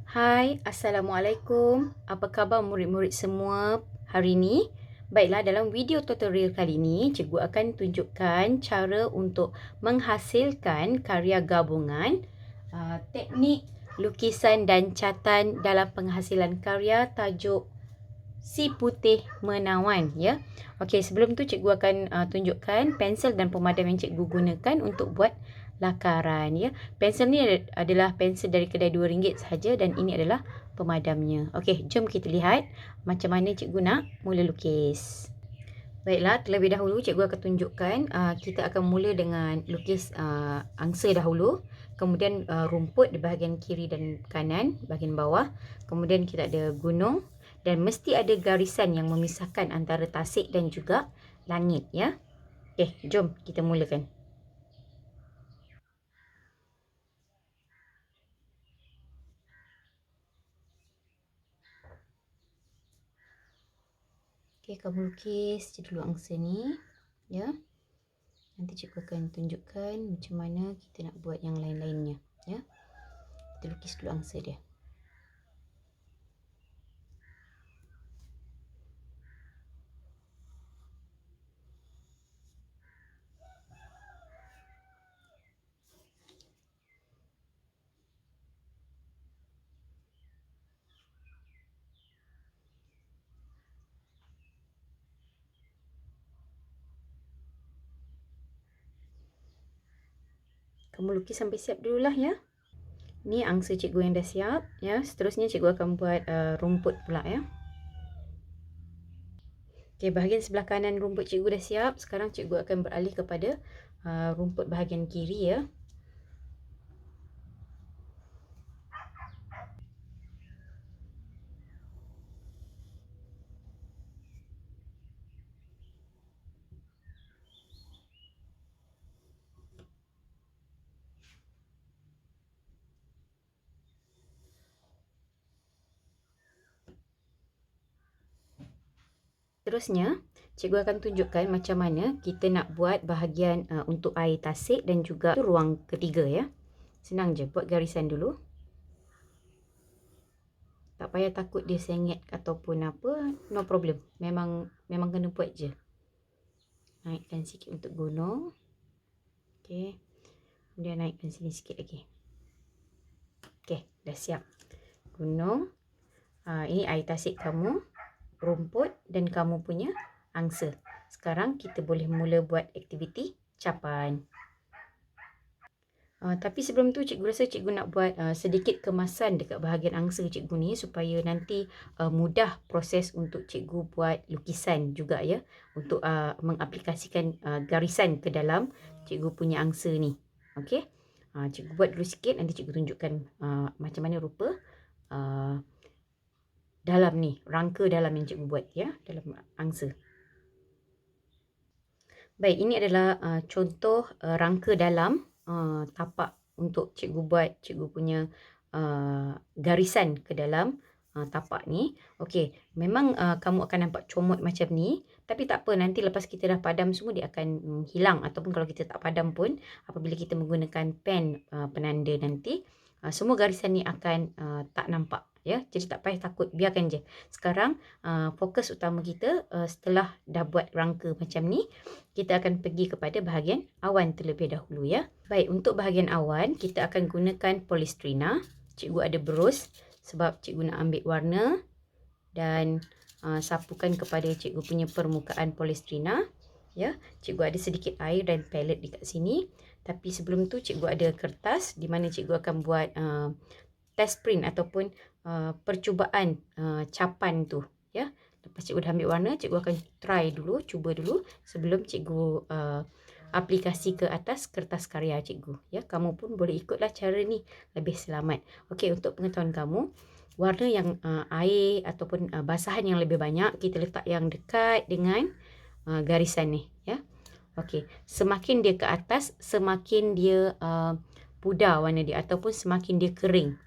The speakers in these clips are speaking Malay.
Hai, Assalamualaikum. Apa khabar murid-murid semua hari ini? Baiklah, dalam video tutorial kali ini, cikgu akan tunjukkan cara untuk menghasilkan karya gabungan teknik lukisan dan catatan dalam penghasilan karya tajuk Si Putih Menawan, ya. Okey, sebelum tu cikgu akan tunjukkan pensel dan pemadam yang cikgu gunakan untuk buat lakaran, ya. Pensel ni adalah pensel dari kedai RM2 sahaja dan ini adalah pemadamnya. Okey, jom kita lihat macam mana cikgu nak mula lukis. Baiklah, terlebih dahulu cikgu akan tunjukkan kita akan mula dengan lukis angsa dahulu. Kemudian rumput di bahagian kiri dan kanan, bahagian bawah. Kemudian kita ada gunung dan mesti ada garisan yang memisahkan antara tasik dan juga langit, ya. Okey, jom kita mulakan. Okey, kamu lukis je dulu angsa ni, ya. Nanti cikgu akan tunjukkan macam mana kita nak buat yang lain-lainnya, ya. Kita lukis dulu angsa dia. Kamu lukis sampai siap dululah, ya. Ni angsa cikgu yang dah siap, ya. Seterusnya cikgu akan buat rumput pula, ya. Okey, bahagian sebelah kanan rumput cikgu dah siap. Sekarang cikgu akan beralih kepada rumput bahagian kiri, ya. Seterusnya, cikgu akan tunjukkan macam mana kita nak buat bahagian untuk air tasik dan juga ruang ketiga, ya. Senang je, buat garisan dulu. Tak payah takut dia sengit ataupun apa, no problem. Memang kena buat je. Naikkan sikit untuk gunung. Okey. Kemudian naikkan sini sikit lagi. Okey, dah siap. Gunung. Ini air tasik kamu, rumput dan kamu punya angsa. Sekarang kita boleh mula buat aktiviti capan. Tapi sebelum tu cikgu rasa cikgu nak buat sedikit kemasan dekat bahagian angsa cikgu ni supaya nanti mudah proses untuk cikgu buat lukisan juga, ya. Untuk mengaplikasikan garisan ke dalam cikgu punya angsa ni. Okey. Cikgu buat dulu sikit, nanti cikgu tunjukkan macam mana rupa dalam ni, rangka dalam yang cikgu buat, ya, dalam angsa. Baik, ini adalah contoh rangka dalam tapak untuk cikgu buat cikgu punya garisan ke dalam tapak ni. Okey, memang kamu akan nampak comot macam ni, tapi tak apa, nanti lepas kita dah padam semua dia akan hilang, ataupun kalau kita tak padam pun apabila kita menggunakan pen penanda nanti semua garisan ni akan tak nampak, ya. Jadi tak payah takut, biarkan je. Sekarang fokus utama kita setelah dah buat rangka macam ni, kita akan pergi kepada bahagian awan terlebih dahulu, ya. Baik, untuk bahagian awan kita akan gunakan polistrina. Cikgu ada berus sebab cikgu nak ambil warna dan sapukan kepada cikgu punya permukaan polistrina, ya. Cikgu ada sedikit air dan palet dekat sini. Tapi sebelum tu cikgu ada kertas di mana cikgu akan buat test print ataupun percubaan capan tu, ya. Lepas cikgu dah ambil warna, cikgu akan try dulu, cuba dulu sebelum cikgu aplikasi ke atas kertas karya cikgu, ya. Kamu pun boleh ikutlah cara ni, lebih selamat. Okey, untuk pengetahuan kamu, warna yang air ataupun basahan yang lebih banyak kita letak yang dekat dengan garisan ni, ya. Okey, semakin dia ke atas, semakin dia pudar warna dia ataupun semakin dia kering.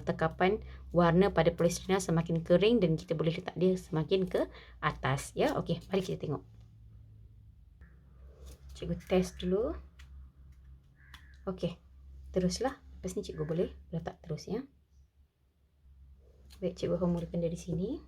Tekapan warna pada polistrina semakin kering dan kita boleh letak dia semakin ke atas, ya. Okey, mari kita tengok. Cikgu test dulu. Okey, teruslah. Lepas ni cikgu boleh letak terus, ya. Baik, cikgu akan mulakan dari sini.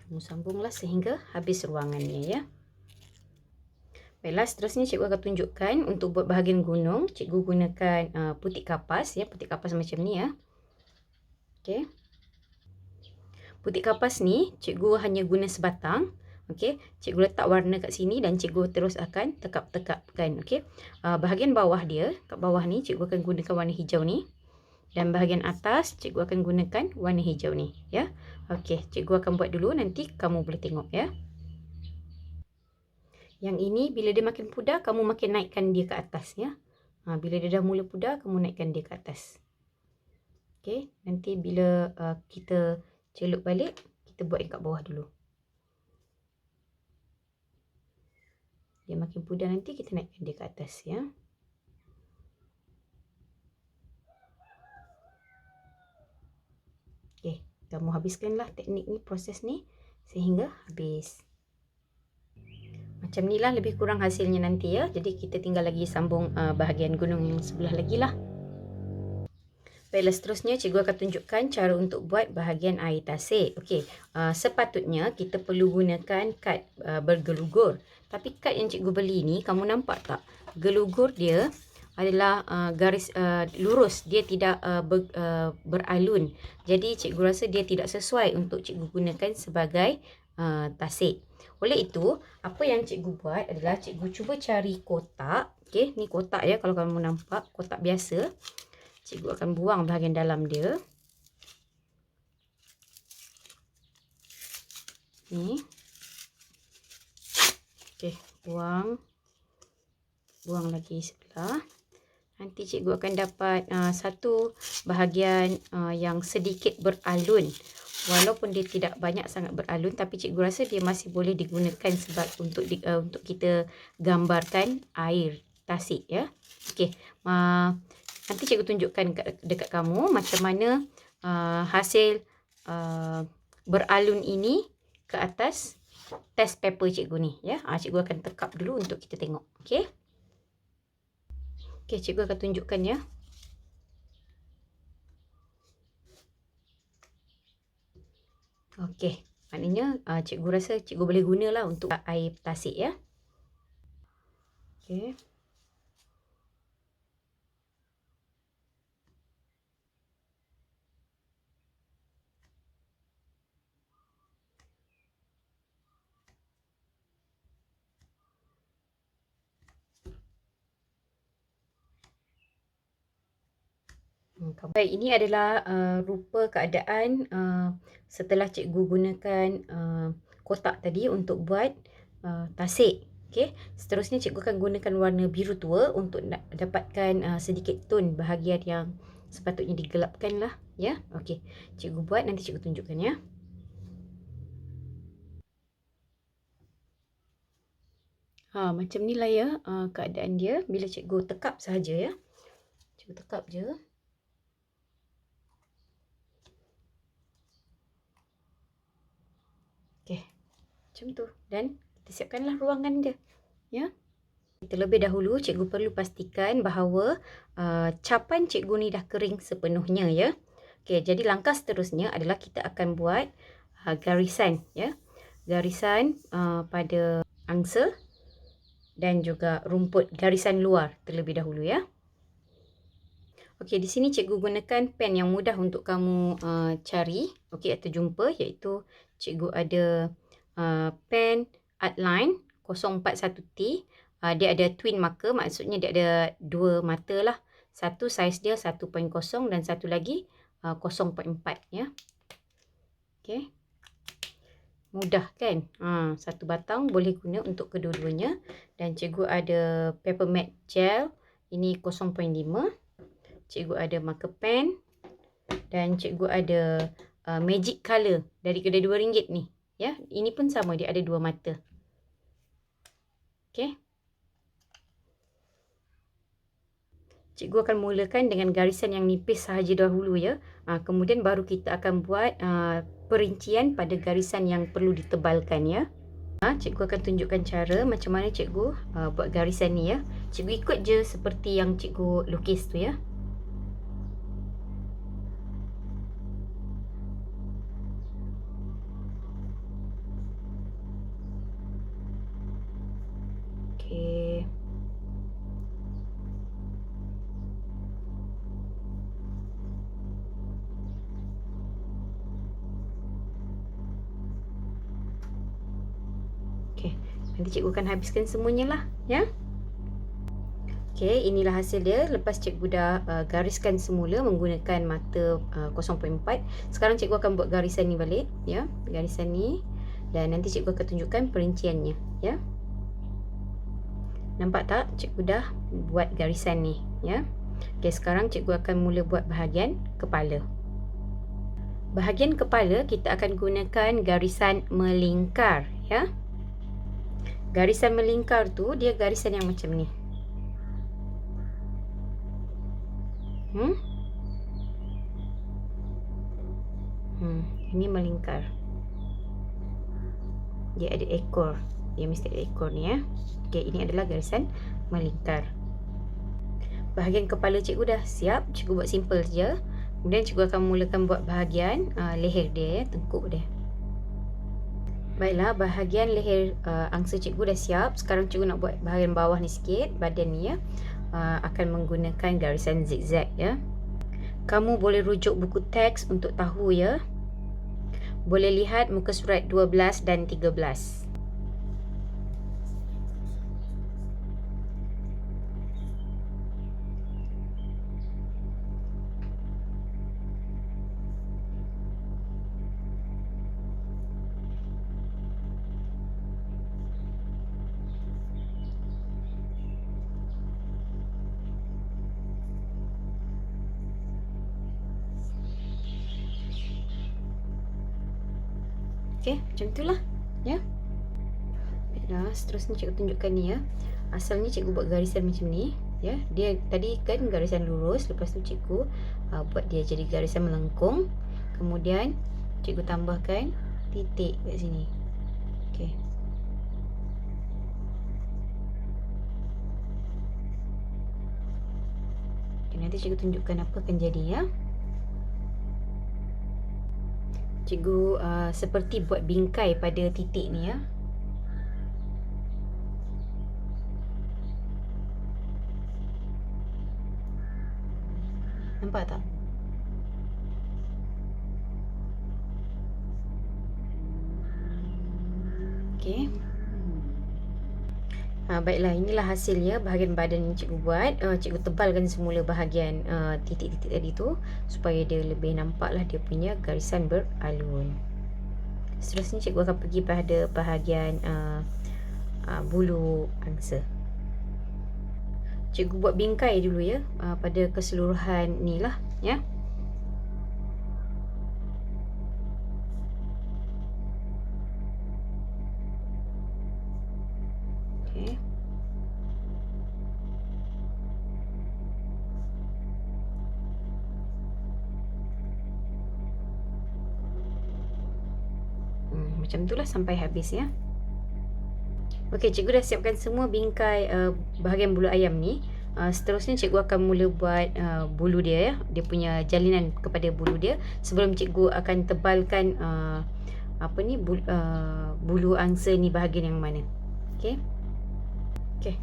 Kamu sambunglah sehingga habis ruangannya ya. Baiklah, seterusnya cikgu akan tunjukkan untuk buat bahagian gunung. Cikgu gunakan putik kapas ya, putik kapas macam ni ya. Okey. Putik kapas ni cikgu hanya guna sebatang. Okey, cikgu letak warna kat sini dan cikgu terus akan tekap-tekapkan. Okey. Bahagian bawah dia, kat bawah ni cikgu akan gunakan warna hijau ni. Dan bahagian atas cikgu akan gunakan warna hijau ni ya. Okey, cikgu akan buat dulu, nanti kamu boleh tengok ya. Yang ini bila dia makin pudar, kamu makin naikkan dia ke atas ya. Bila dia dah mula pudar, kamu naikkan dia ke atas. Okey, nanti bila kita celup balik, kita buat yang kat bawah dulu. Dia makin pudar, nanti kita naikkan dia ke atas ya. Okey, kamu habiskanlah teknik ni, proses ni sehingga habis. Macam ni lah lebih kurang hasilnya nanti ya. Jadi kita tinggal lagi sambung bahagian gunung yang sebelah lagi lah. Baiklah, seterusnya cikgu akan tunjukkan cara untuk buat bahagian air tasik. Okey, sepatutnya kita perlu gunakan kad bergelugur. Tapi kad yang cikgu beli ni, kamu nampak tak? Gelugur dia adalah garis lurus, dia tidak beralun. Jadi cikgu rasa dia tidak sesuai untuk cikgu gunakan sebagai tasik. Oleh itu, apa yang cikgu buat adalah cikgu cuba cari kotak. Okey, ni kotak ya, kalau kamu nampak, kotak biasa. Cikgu akan buang bahagian dalam dia. Ni. Okey, buang. Buang lagi sebelah. Nanti cikgu akan dapat satu bahagian yang sedikit beralun. Walaupun dia tidak banyak sangat beralun, tapi cikgu rasa dia masih boleh digunakan sebab untuk kita gambarkan air tasik ya. Okey, nanti cikgu tunjukkan dekat kamu macam mana hasil beralun ini ke atas test paper cikgu ni ya. Cikgu akan tekap dulu untuk kita tengok. Okey. Okey, cikgu akan tunjukkan ya. Okey, maknanya cikgu rasa cikgu boleh gunalah untuk air tasik ya. Okey. Baik, ini adalah rupa keadaan setelah cikgu gunakan kotak tadi untuk buat tasik. Okey, seterusnya cikgu akan gunakan warna biru tua untuk dapatkan sedikit tone bahagian yang sepatutnya digelapkan lah ya. Okey, cikgu buat, nanti cikgu tunjukkan ya. Macam ni lah ya keadaan dia bila cikgu tekap sahaja ya. Cikgu tekap je. Okey, macam tu. Dan kita siapkanlah ruangan dia. Ya. Terlebih dahulu, cikgu perlu pastikan bahawa capan cikgu ni dah kering sepenuhnya ya. Okey, jadi langkah seterusnya adalah kita akan buat garisan ya. Garisan pada angsa dan juga rumput, garisan luar terlebih dahulu ya. Okey, di sini cikgu gunakan pen yang mudah untuk kamu cari, okey, atau jumpa, iaitu cikgu ada pen Artline 041T. Dia ada twin marker, maksudnya dia ada dua mata lah. Satu saiz dia 1.0 dan satu lagi 0.4 ya. Okey. Mudah kan? Satu batang boleh guna untuk kedua-duanya. Dan cikgu ada paper matte gel, ini 0.5. Cikgu ada marker pen dan cikgu ada magic color dari kedai RM2 ni ya. Ini pun sama, dia ada dua mata. Okey. cikgu akan mulakan dengan garisan yang nipis sahaja dahulu ya. Kemudian baru kita akan buat perincian pada garisan yang perlu ditebalkan ya. Cikgu akan tunjukkan cara macam mana cikgu buat garisan ni ya. Cikgu ikut je seperti yang cikgu lukis tu ya. Okey. Okey, nanti cikgu akan habiskan semuanya lah ya. Okey, inilah hasil dia lepas cikgu dah gariskan semula menggunakan mata 0.4. Sekarang cikgu akan buat garisan ni balik ya, garisan ni, dan nanti cikgu akan tunjukkan perinciannya ya. Nampak tak cikgu dah buat garisan ni ya. Okey, sekarang cikgu akan mula buat bahagian kepala. Bahagian kepala kita akan gunakan garisan melingkar ya. Garisan melingkar tu dia garisan yang macam ni. Ini melingkar. Dia ada ekor. Dia mesti ada ekor ni ya. Okey, ini adalah garisan melingkar. Bahagian kepala cikgu dah siap. Cikgu buat simple saja. Kemudian cikgu akan mulakan buat bahagian leher dia ya, tengkuk dia. Baiklah, bahagian leher angsa cikgu dah siap. Sekarang cikgu nak buat bahagian bawah ni sikit, badan ni ya. Akan menggunakan garisan zigzag ya. Kamu boleh rujuk buku teks untuk tahu ya. Boleh lihat muka surat 12 dan 13. Okey, macam itulah ya. Baiklah, seterusnya cikgu tunjukkan ni ya. Asalnya cikgu buat garisan macam ni ya. Dia tadi kan garisan lurus, lepas tu cikgu buat dia jadi garisan melengkung. Kemudian cikgu tambahkan titik kat sini. Okey. Nanti cikgu tunjukkan apa akan jadi ya. Cikgu seperti buat bingkai pada titik ni ya. Nampak tak? Okey. Baiklah, inilah hasilnya bahagian badan yang cikgu buat. Cikgu tebalkan semula bahagian titik-titik tadi tu supaya dia lebih nampaklah dia punya garisan beralun. Seterusnya cikgu akan pergi pada bahagian bulu angsa. Cikgu buat bingkai dulu ya pada keseluruhan ni lah ya. Okey. Macam itulah sampai habis ya. Okey, cikgu dah siapkan semua bingkai bahagian bulu ayam ni. Seterusnya cikgu akan mula buat bulu dia ya. Dia punya jalinan kepada bulu dia. Sebelum cikgu akan tebalkan bulu angsa ni bahagian yang mana. Okey. Okey.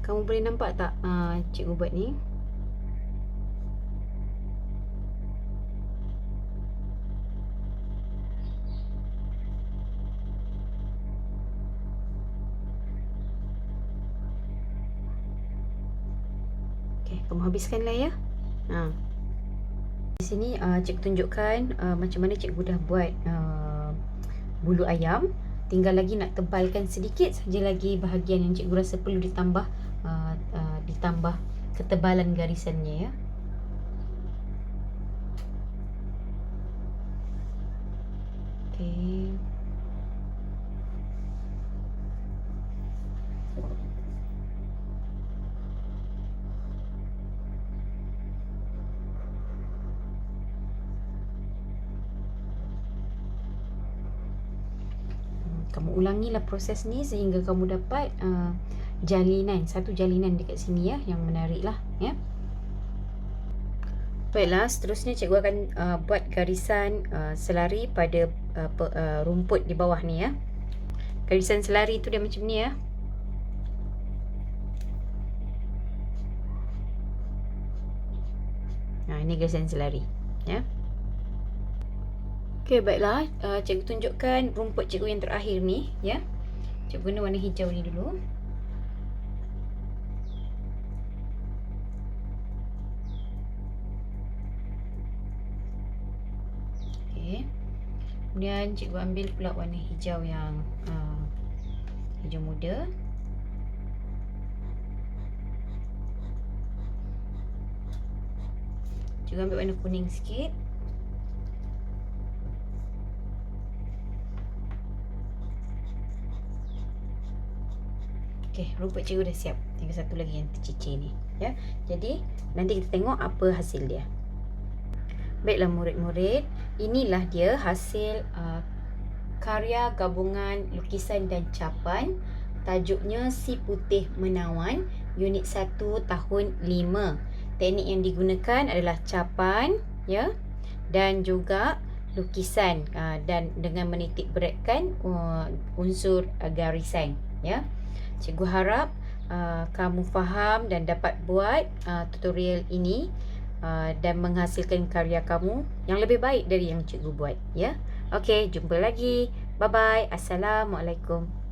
Kamu boleh nampak tak cikgu buat ni? Kamu habiskanlah ya. Di sini cikgu tunjukkan macam mana cikgu dah buat bulu ayam. Tinggal lagi nak tebalkan sedikit saja lagi bahagian yang cikgu rasa perlu ditambah ketebalan garisannya ya. Okey. Kamu ulangilah proses ni sehingga kamu dapat satu jalinan dekat sini ya, yang menarik lah ya. Baiklah, seterusnya cikgu akan buat garisan selari pada rumput di bawah ni ya. Garisan selari tu dia macam ni ya. Ini garisan selari ya. Okey, baiklah, cikgu tunjukkan rumput cikgu yang terakhir ni ya. Cikgu guna warna hijau ni dulu. Okey. Kemudian cikgu ambil pula warna hijau yang hijau muda. Cikgu ambil warna kuning sikit. Okey, rumput cikgu dah siap. Tinggal satu lagi yang tercicir ni ya. Jadi nanti kita tengok apa hasil dia. Baiklah murid-murid, inilah dia hasil karya gabungan lukisan dan capan. Tajuknya Si Putih Menawan, unit 1 tahun 5. Teknik yang digunakan adalah capan ya, dan juga lukisan dan dengan menitik beratkan unsur garisan ya. Cikgu harap kamu faham dan dapat buat tutorial ini dan menghasilkan karya kamu yang lebih baik dari yang cikgu buat ya. Okey, jumpa lagi. Bye bye. Assalamualaikum.